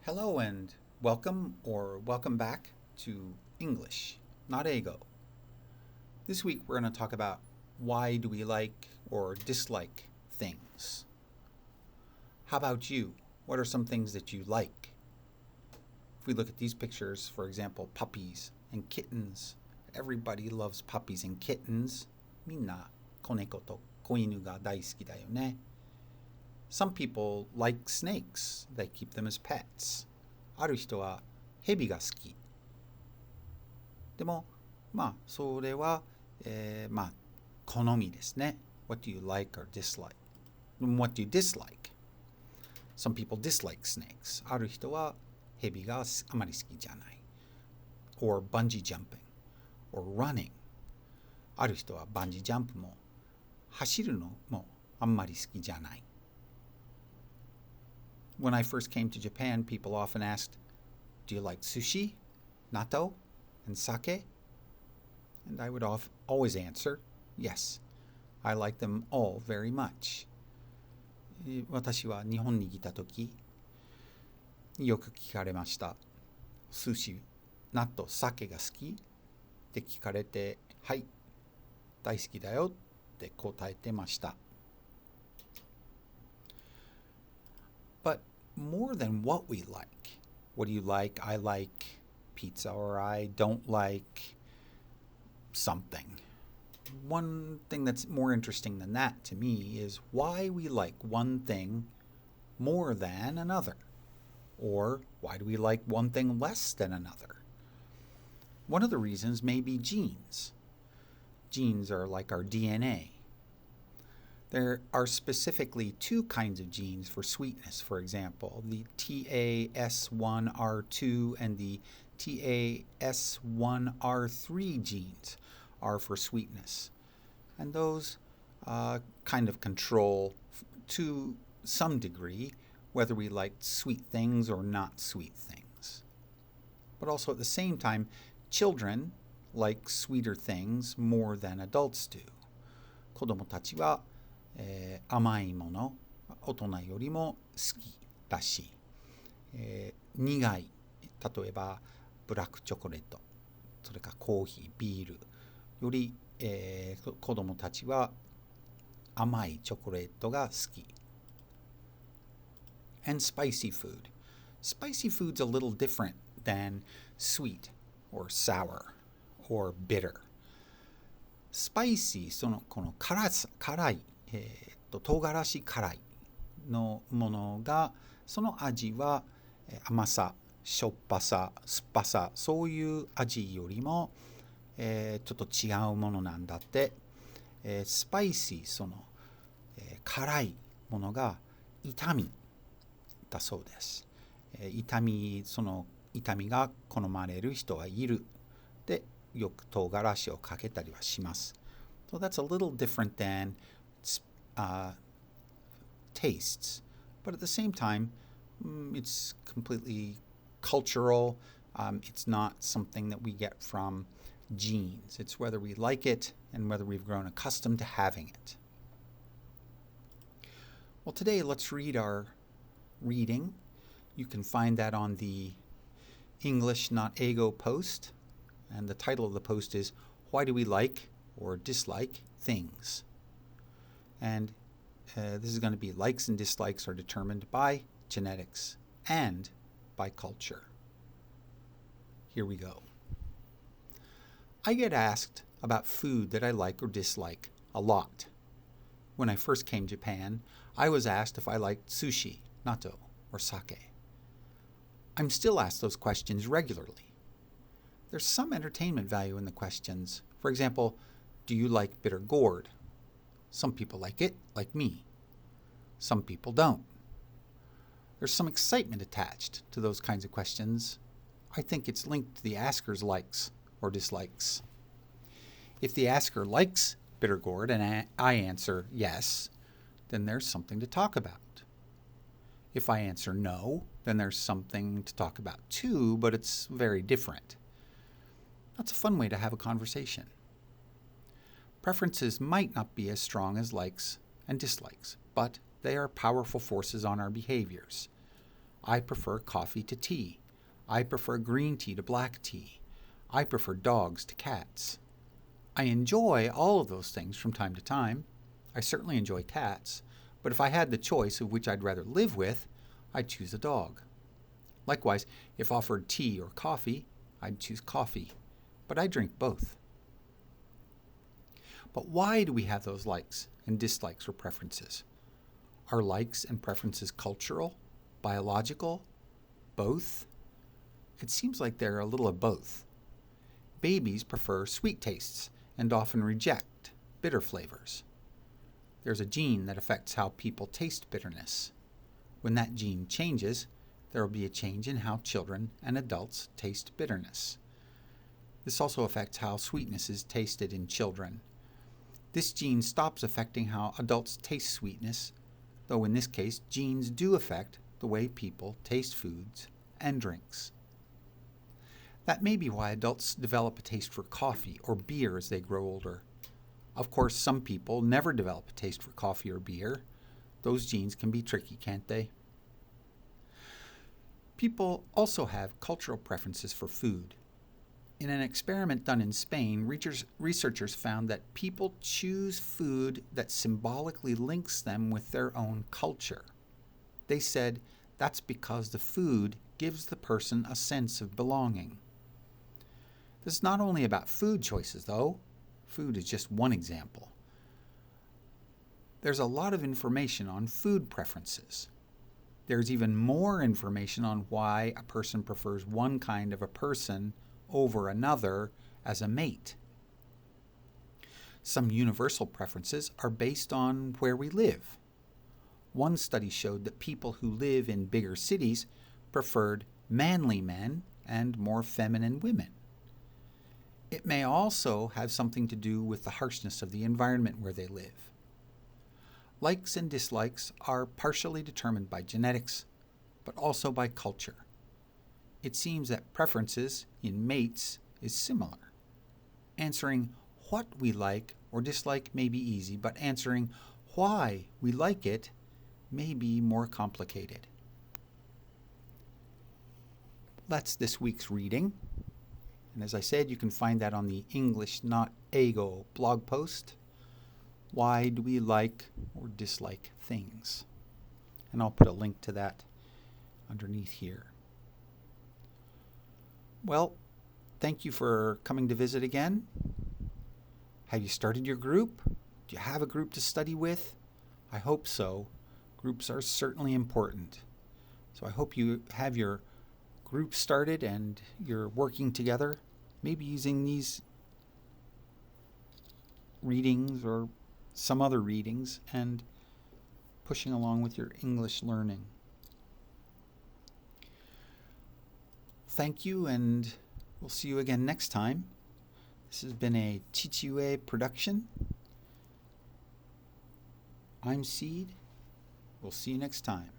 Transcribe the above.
Hello and welcome back to English, not ego. This week we're going to talk about why do we like or dislike things. How about you? What are some things that you like? If we look at these pictures, for example, puppies and kittens. Everybody loves puppies and kittens. みんな子猫と子犬が大好きだよね。Some people like snakes. They keep them as pets. ある人は蛇が好き。でも、それは、好みですね。What do you like or dislike? What do you dislike? Some people dislike snakes. ある人は蛇があまり好きじゃない。Or bungee jumping. Or running. ある人はバンジージャンプも走るのもあんまり好きじゃない。When I first came to Japan, people often asked, do you like sushi, natto, and sake? And I would always answer, yes, I like them all very much. 私は日本に来た時、よく聞かれました。寿司、納豆、酒が好きって聞かれて、はい、大好きだよって答えてました。But more than what we like. What do you like? I like pizza, or I don't like something. One thing that's more interesting than that to me is why we like one thing more than another. Or why do we like one thing less than another? One of the reasons may be genes. Genes are like our DNA. There are specifically two kinds of genes for sweetness, for example, the TAS1R2 and the TAS1R3 genes are for sweetness. And those kind of control, to some degree, whether we like sweet things or not sweet things. But also at the same time, children like sweeter things more than adults do. 子供たちは甘いもの、大人よりも好きだし、苦い、例えばブラックチョコレート、それからコーヒー、ビールより、子供たちは甘いチョコレートが好き。And spicy food. Spicy food's a little different than sweet or sour or bitter. Spicy, この辛い、唐辛子辛いのものがその味は甘さ、しょっぱさ、酸っぱさ、そういう味よりも、ちょっと違うものなんだって。スパイシー、辛いものが痛みだそうです。痛みが好まれる人はいる。で、よく唐辛子をかけたりはします。So that's a little different than tastes, but at the same time, it's completely cultural. It's not something that we get from genes. It's whether we like it and whether we've grown accustomed to having it. Well, today let's read our reading. You can find that on the English Not Ego post, and the title of the post is Why Do We Like or Dislike Things? And this is going to be likes and dislikes are determined by genetics and by culture. Here we go. I get asked about food that I like or dislike a lot. When I first came to Japan, I was asked if I liked sushi, natto, or sake. I'm still asked those questions regularly. There's some entertainment value in the questions. For example, do you like bitter gourd? Some people like it, like me. Some people don't. There's some excitement attached to those kinds of questions. I think it's linked to the asker's likes or dislikes. If the asker likes bitter gourd and I answer yes, then there's something to talk about. If I answer no, then there's something to talk about too, but it's very different. That's a fun way to have a conversation. Preferences might not be as strong as likes and dislikes, but they are powerful forces on our behaviors. I prefer coffee to tea. I prefer green tea to black tea. I prefer dogs to cats. I enjoy all of those things from time to time. I certainly enjoy cats, but if I had the choice of which I'd rather live with, I'd choose a dog. Likewise, if offered tea or coffee, I'd choose coffee, but I drink both. But why do we have those likes and dislikes or preferences? Are likes and preferences cultural, biological, both? It seems like they're a little of both. Babies prefer sweet tastes and often reject bitter flavors. There's a gene that affects how people taste bitterness. When that gene changes, there will be a change in how children and adults taste bitterness. This also affects how sweetness is tasted in children. This gene stops affecting how adults taste sweetness, though in this case, genes do affect the way people taste foods and drinks. That may be why adults develop a taste for coffee or beer as they grow older. Of course, some people never develop a taste for coffee or beer. Those genes can be tricky, can't they? People also have cultural preferences for food. In an experiment done in Spain, researchers found that people choose food that symbolically links them with their own culture. They said that's because the food gives the person a sense of belonging. This is not only about food choices, though. Food is just one example. There's a lot of information on food preferences. There's even more information on why a person prefers one kind of a person over another as a mate. Some universal preferences are based on where we live. One study showed that people who live in bigger cities preferred manly men and more feminine women. It may also have something to do with the harshness of the environment where they live. Likes and dislikes are partially determined by genetics, but also by culture. It seems that preferences in mates is similar. Answering what we like or dislike may be easy, but answering why we like it may be more complicated. That's this week's reading. And as I said, you can find that on the English Not Ego blog post. Why do we like or dislike things? And I'll put a link to that underneath here. Well, thank you for coming to visit again. Have you started your group? Do you have a group to study with? I hope so. Groups are certainly important. So I hope you have your group started and you're working together, maybe using these readings or some other readings and pushing along with your English learning. Thank you, and we'll see you again next time. This has been a Chichiwe production. I'm Seed. We'll see you next time.